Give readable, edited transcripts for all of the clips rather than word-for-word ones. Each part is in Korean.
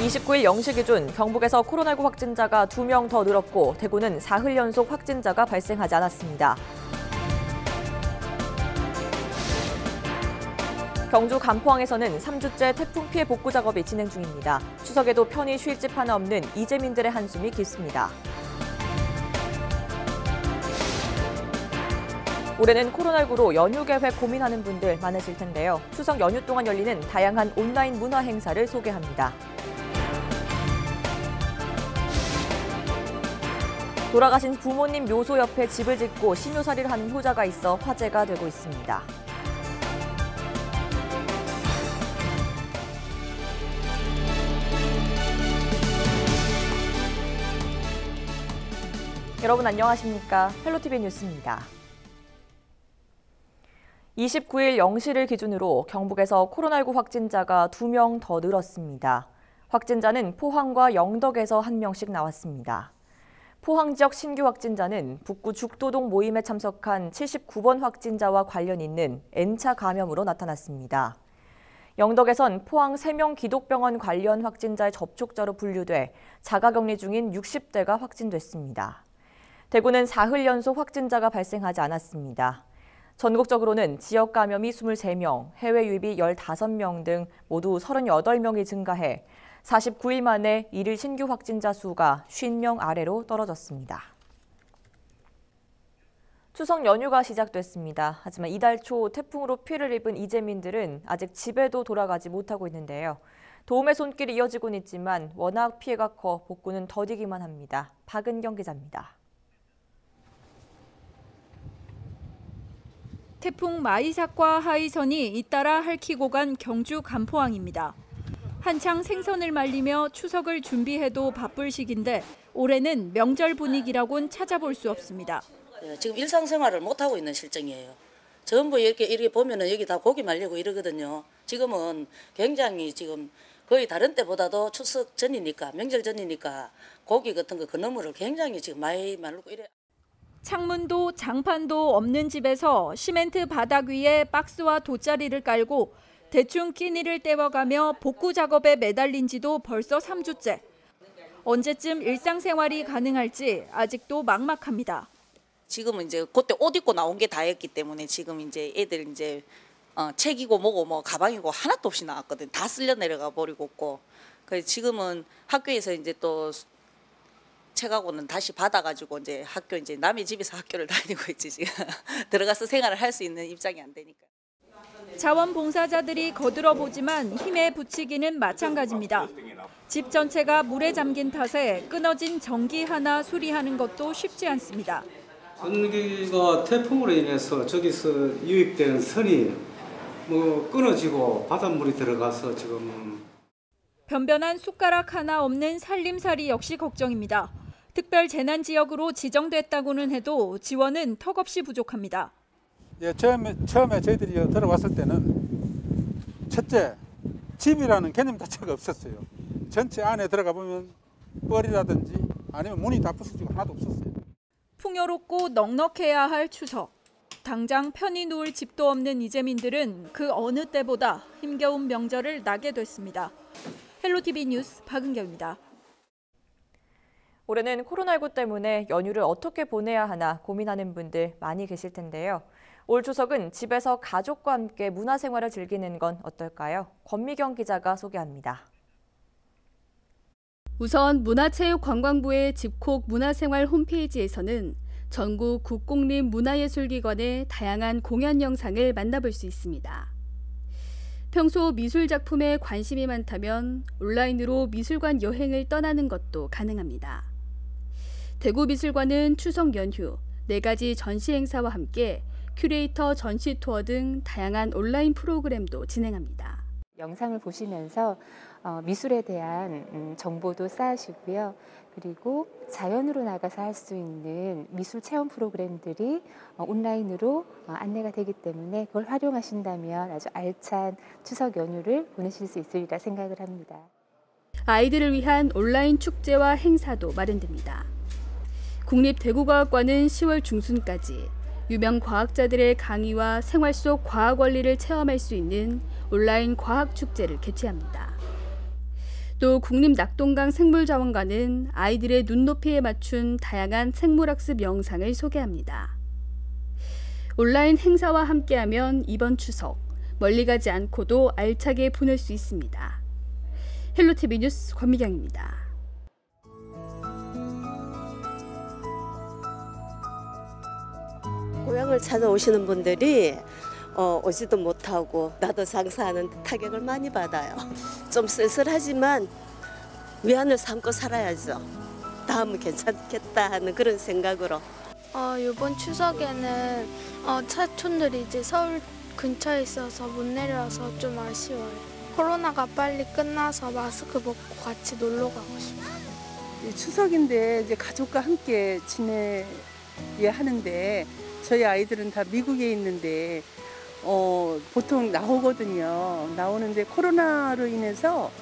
29일 0시 기준 경북에서 코로나19 확진자가 2명 더 늘었고 대구는 사흘 연속 확진자가 발생하지 않았습니다. 경주 간포항에서는 3주째 태풍 피해 복구 작업이 진행 중입니다. 추석에도 편히 쉴 집 하나 없는 이재민들의 한숨이 깊습니다. 올해는 코로나19로 연휴 계획 고민하는 분들 많으실 텐데요. 추석 연휴 동안 열리는 다양한 온라인 문화 행사를 소개합니다. 돌아가신 부모님 묘소 옆에 집을 짓고 신묘살이를 하는 효자가 있어 화제가 되고 있습니다. 여러분 안녕하십니까? 헬로티비 뉴스입니다. 29일 0시를 기준으로 경북에서 코로나19 확진자가 2명 더 늘었습니다. 확진자는 포항과 영덕에서 1명씩 나왔습니다. 포항 지역 신규 확진자는 북구 죽도동 모임에 참석한 79번 확진자와 관련 있는 N차 감염으로 나타났습니다. 영덕에선 포항 3명 기독병원 관련 확진자의 접촉자로 분류돼 자가격리 중인 60대가 확진됐습니다. 대구는 사흘 연속 확진자가 발생하지 않았습니다. 전국적으로는 지역 감염이 23명, 해외 유입이 15명 등 모두 38명이 증가해 49일 만에 일일 신규 확진자 수가 50명 아래로 떨어졌습니다. 추석 연휴가 시작됐습니다. 하지만 이달 초 태풍으로 피해를 입은 이재민들은 아직 집에도 돌아가지 못하고 있는데요. 도움의 손길이 이어지고는 있지만 워낙 피해가 커 복구는 더디기만 합니다. 박은경 기자입니다. 태풍 마이삭과 하이선이 잇따라 핥히고 간 경주 간포항입니다. 한창 생선을 말리며 추석을 준비해도 바쁠 시기인데 올해는 명절 분위기라고는 찾아볼 수 없습니다. 지금 일상생활을 못하고 있는 실정이에요. 전부 이렇게 보면은 여기 다 고기 말리고 이러거든요. 지금은 굉장히 지금 거의 다른 때보다도 추석 전이니까 명절 전이니까 고기 같은 거 그나물을 굉장히 지금 많이 말르고 이래. 창문도 장판도 없는 집에서 시멘트 바닥 위에 박스와 돗자리를 깔고 대충 끼니를 때워가며 복구 작업에 매달린 지도 벌써 3주째. 언제쯤 일상생활이 가능할지 아직도 막막합니다. 지금은 이제 그때 옷 입고 나온 게 다였기 때문에 지금 이제 애들 이제 책이고 뭐고 뭐 가방이고 하나도 없이 나왔거든. 다 쓸려 내려가 버리고 있고. 그래서 지금은 학교에서 이제 또 책하고는 다시 받아가지고 이제 학교 이제 남의 집에서 학교를 다니고 있지 지금 들어가서 생활을 할 수 있는 입장이 안 되니까. 자원봉사자들이 거들어보지만 힘에 부치기는 마찬가지입니다. 집 전체가 물에 잠긴 탓에 끊어진 전기 하나 수리하는 것도 쉽지 않습니다. 전기가 태풍으로 인해서 저기서 유입된 선이 끊어지고 바닷물이 들어가서 지금. 변변한 숟가락 하나 없는 살림살이 역시 걱정입니다. 특별 재난 지역으로 지정됐다고는 해도 지원은 턱없이 부족합니다. 예, 처음에 저희들이 들어왔을 때는 첫째, 집이라는 개념 자체가 없었어요. 전체 안에 들어가 보면 뻘이라든지 아니면 문이 다 부서지고 하나도 없었어요. 풍요롭고 넉넉해야 할 추석. 당장 편히 누울 집도 없는 이재민들은 그 어느 때보다 힘겨운 명절을 나게 됐습니다. 헬로티비 뉴스 박은경입니다. 올해는 코로나19 때문에 연휴를 어떻게 보내야 하나 고민하는 분들 많이 계실 텐데요. 올 추석은 집에서 가족과 함께 문화생활을 즐기는 건 어떨까요? 권미경 기자가 소개합니다. 우선 문화체육관광부의 집콕 문화생활 홈페이지에서는 전국 국공립문화예술기관의 다양한 공연 영상을 만나볼 수 있습니다. 평소 미술 작품에 관심이 많다면 온라인으로 미술관 여행을 떠나는 것도 가능합니다. 대구미술관은 추석 연휴 4가지 전시 행사와 함께 큐레이터 전시 투어 등 다양한 온라인 프로그램도 진행합니다. 영상을 보시면서 미술에 대한 정보도 쌓으시고요. 그리고 자연으로 나가서 할 수 있는 미술 체험 프로그램들이 온라인으로 안내가 되기 때문에 그걸 활용하신다면 아주 알찬 추석 연휴를 보내실 수 있으리라 생각을 합니다. 아이들을 위한 온라인 축제와 행사도 마련됩니다. 국립대구과학관은 10월 중순까지 유명 과학자들의 강의와 생활 속 과학 원리를 체험할 수 있는 온라인 과학 축제를 개최합니다. 또 국립낙동강 생물자원관은 아이들의 눈높이에 맞춘 다양한 생물학습 영상을 소개합니다. 온라인 행사와 함께하면 이번 추석 멀리 가지 않고도 알차게 보낼 수 있습니다. 헬로티비 뉴스 권미경입니다. 고향을 찾아오시는 분들이 오지도 못하고 나도 장사하는 타격을 많이 받아요. 좀 쓸쓸하지만 위안을 삼고 살아야죠. 다음은 괜찮겠다 하는 그런 생각으로. 이번 추석에는 사촌들이 이제 서울 근처에 있어서 못 내려와서 좀 아쉬워요. 코로나가 빨리 끝나서 마스크 벗고 같이 놀러 가고 싶어요. 추석인데 이제 가족과 함께 지내야 하는데 저희 아이들은 다 미국에 있는데 보통 나오거든요. 나오는데 코로나로 인해서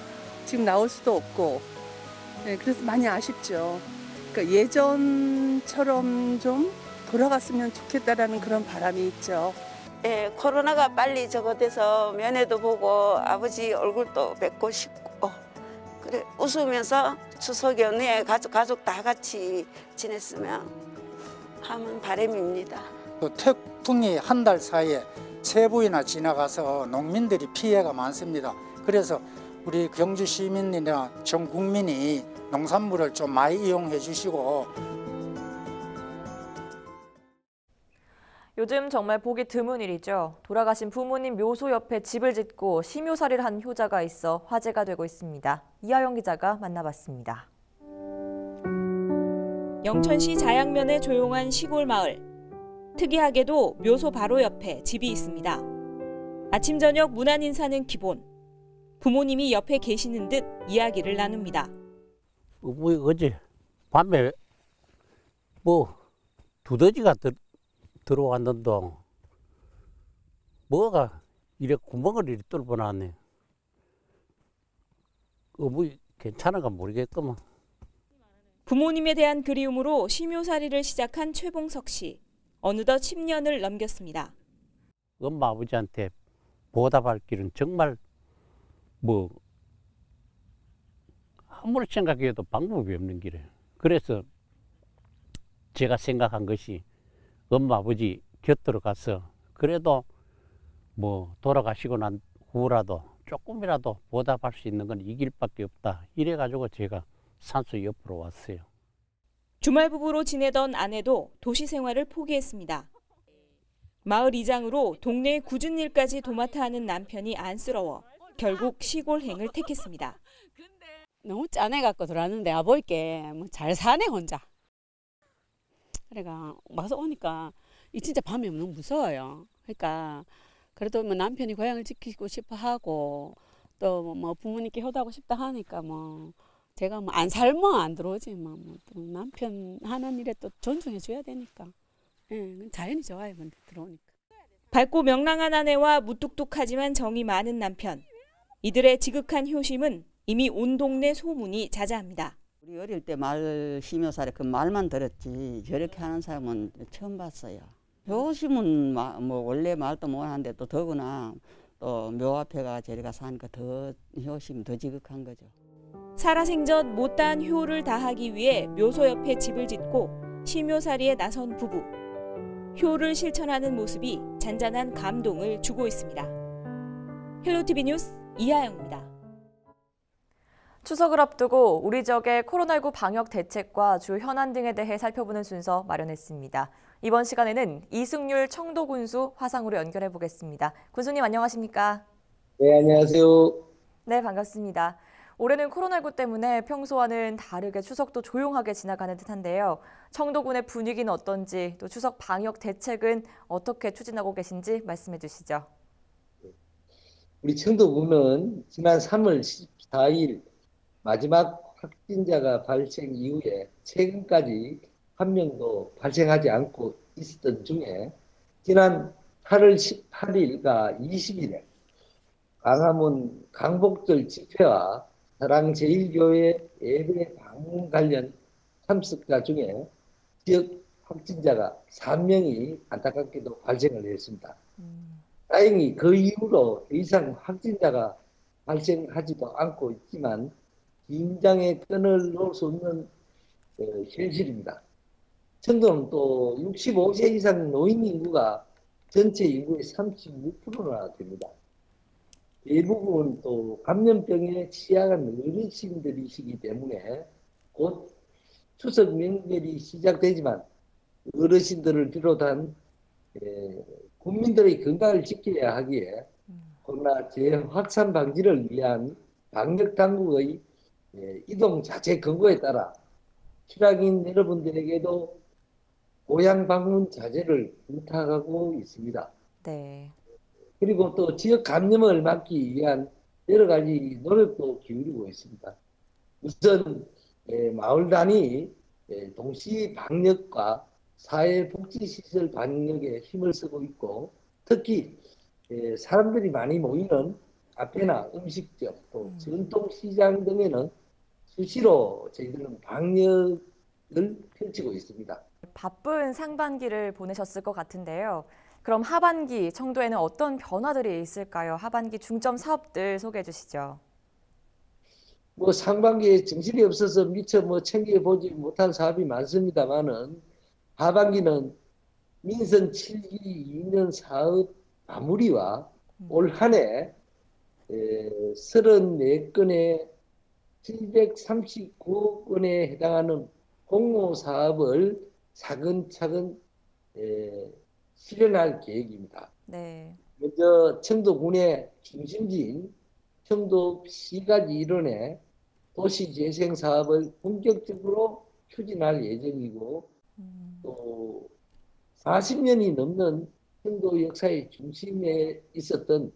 지금 나올 수도 없고 그래서 많이 아쉽죠. 그러니까 예전처럼 좀 돌아갔으면 좋겠다라는 그런 바람이 있죠. 네, 코로나가 빨리 저거돼서 면회도 보고 아버지 얼굴도 뵙고 싶고 그래 웃으면서 추석 연휴에 가족 다 같이 지냈으면 하는 바람입니다. 태풍이 한 달 사이에 3부이나 지나가서 농민들이 피해가 많습니다. 그래서 우리 경주 시민이나 전 국민이 농산물을 좀 많이 이용해 주시고. 요즘 정말 보기 드문 일이죠. 돌아가신 부모님 묘소 옆에 집을 짓고 심요살이를 한 효자가 있어 화제가 되고 있습니다. 이하영 기자가 만나봤습니다. 영천시 자양면의 조용한 시골 마을. 특이하게도 묘소 바로 옆에 집이 있습니다. 아침 저녁 문안 인사는 기본. 부모님이 옆에 계시는 듯 이야기를 나눕니다. 어제 밤에 두더지가 들어왔는데 뭐가 이래 구멍을 이렇게 뚫어놨네. 괜찮은가 모르겠구만. 부모님에 대한 그리움으로 심요살이를 시작한 최봉석 씨. 어느덧 10년을 넘겼습니다. 엄마 아버지한테 보답할 길은 정말 아무리 생각해도 방법이 없는 길이에요. 그래서 제가 생각한 것이 엄마 아버지 곁으로 가서 그래도 돌아가시고 난 후라도 조금이라도 보답할 수 있는 건 이 길밖에 없다. 이래가지고 제가 산소 옆으로 왔어요. 주말 부부로 지내던 아내도 도시 생활을 포기했습니다. 마을 이장으로 동네의 굳은 일까지 도맡아 하는 남편이 안쓰러워 결국 시골행을 택했습니다. 너무 짠해갖고 들어왔는데 아버지께 잘 사네 혼자. 그러니까 와서 오니까 이 진짜 밤에 너무 무서워요. 그러니까 그래도 남편이 고향을 지키고 싶어 하고 또 부모님께 효도하고 싶다 하니까 제가 안 살면 안 들어오지 또 남편 하는 일에 또 존중해 줘야 되니까 자연이 좋아요. 근데 들어오니까. 밝고 명랑한 아내와 무뚝뚝하지만 정이 많은 남편. 이들의 지극한 효심은 이미 온 동네 소문이 자자합니다. 우리 어릴 때 말 심요살이 그 말만 들었지 저렇게 하는 사람은 처음 봤어요. 효심은 원래 말도 못하는데 또 더구나 또 묘 앞에가 저리가 사니까 더 효심 더 지극한 거죠. 살아생전 못다한 효를 다하기 위해 묘소 옆에 집을 짓고 심요살이에 나선 부부. 효를 실천하는 모습이 잔잔한 감동을 주고 있습니다. 헬로티비 뉴스 이하영입니다. 추석을 앞두고 우리 지역의 코로나19 방역 대책과 주 현안 등에 대해 살펴보는 순서 마련했습니다. 이번 시간에는 이승률 청도군수 화상으로 연결해 보겠습니다. 군수님 안녕하십니까? 네, 안녕하세요. 네, 반갑습니다. 올해는 코로나19 때문에 평소와는 다르게 추석도 조용하게 지나가는 듯한데요. 청도군의 분위기는 어떤지, 또 추석 방역 대책은 어떻게 추진하고 계신지 말씀해 주시죠. 우리 청도군은 지난 3월 14일 마지막 확진자가 발생 이후에 최근까지 한 명도 발생하지 않고 있었던 중에 지난 8월 18일과 20일에 광화문 광복절 집회와 사랑제일교회 예배 방문 관련 참석자 중에 지역 확진자가 3명이 안타깝게도 발생을 했습니다. 다행히 그 이후로 더 이상 확진자가 발생하지도 않고 있지만 긴장의 끈을 놓을 수 없는 현실입니다. 청도는 또 65세 이상 노인 인구가 전체 인구의 36%나 됩니다. 대부분 또 감염병에 취약한 어르신들이시기 때문에 곧 추석 명절이 시작되지만 어르신들을 비롯한 국민들의 건강을 지켜야 하기에 코로나 재확산 방지를 위한 방역 당국의 이동 자체 권고에 따라 출향인 여러분들에게도 고향 방문 자제를 부탁하고 있습니다. 네. 그리고 또 지역 감염을 막기 위한 여러 가지 노력도 기울이고 있습니다. 우선 마을 단위 동시 방역과 사회복지시설 방역에 힘을 쓰고 있고, 특히 사람들이 많이 모이는 카페나 음식점, 또 전통시장 등에는 수시로 저희들은 방역을 펼치고 있습니다. 바쁜 상반기를 보내셨을 것 같은데요. 그럼 하반기 청도에는 어떤 변화들이 있을까요? 하반기 중점 사업들 소개해 주시죠. 상반기에 정신이 없어서 미처 챙겨보지 못한 사업이 많습니다만은, 하반기는 민선 7기 2년 사업 마무리와 올 한 해 34건의 739억 원에 해당하는 공모 사업을 차근차근 실현할 계획입니다. 네. 먼저 청도군의 중심지인 청도시가지 일원의 도시재생 사업을 본격적으로 추진할 예정이고, 또 40년이 넘는 청도 역사의 중심에 있었던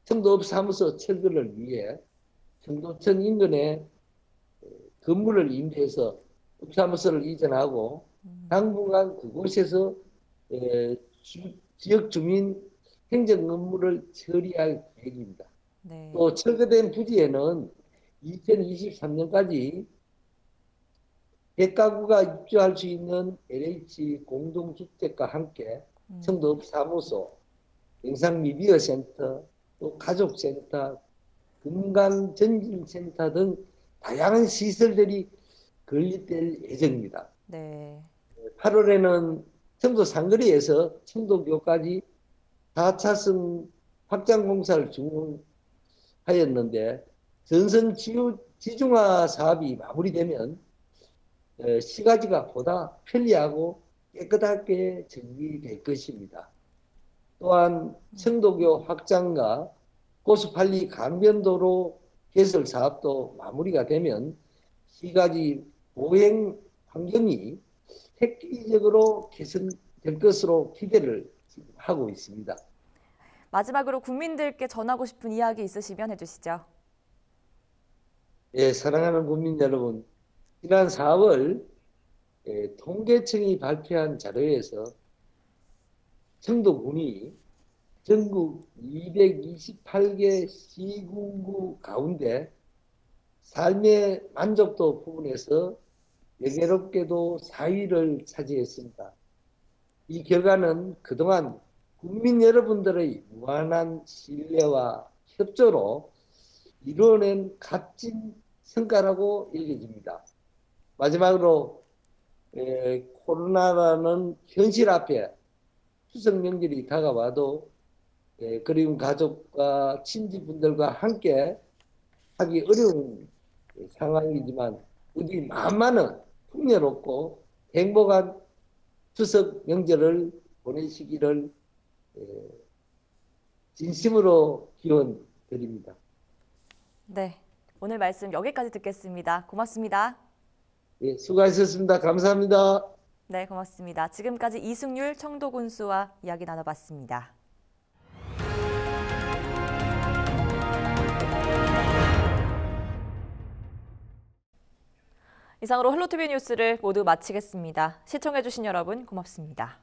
청도읍 사무소 철거를 위해 청도청 인근에 건물을 임대해서 읍사무소를 이전하고 당분간 그곳에서 지역 주민 행정 업무를 처리할 계획입니다. 네. 또 철거된 부지에는 2023년까지 100가구가 입주할 수 있는 LH 공동주택과 함께 청도읍 사무소, 영상미디어센터, 또 가족센터, 금강전진센터 등 다양한 시설들이 건립될 예정입니다. 네. 8월에는 청도 상거리에서 청도교까지 4차선 확장 공사를 준공하였는데, 전선 지중화 사업이 마무리되면 시가지가 보다 편리하고 깨끗하게 정비될 것입니다. 또한 청도교 확장과 고수팔리 강변도로 개설 사업도 마무리가 되면 시가지 보행 환경이 획기적으로 개선될 것으로 기대를 하고 있습니다. 마지막으로 국민들께 전하고 싶은 이야기 있으시면 해주시죠. 사랑하는 국민 여러분, 지난 4월 통계청이 발표한 자료에서 청도군이 전국 228개 시군구 가운데 삶의 만족도 부분에서 여개롭게도 4위를 차지했습니다. 이 결과는 그동안 국민 여러분들의 무한한 신뢰와 협조로 이루어낸 값진 성과라고 여겨집니다. 마지막으로 코로나라는 현실 앞에 추석 명절이 다가와도 그리운 가족과 친지분들과 함께 하기 어려운 상황이지만 우리 마음만은 풍요롭고 행복한 추석 명절을 보내시기를 진심으로 기원 드립니다. 네, 오늘 말씀 여기까지 듣겠습니다. 고맙습니다. 예, 수고하셨습니다. 감사합니다. 네, 고맙습니다. 지금까지 이승률 청도군수와 이야기 나눠봤습니다. 이상으로 헬로티비 뉴스를 모두 마치겠습니다. 시청해주신 여러분 고맙습니다.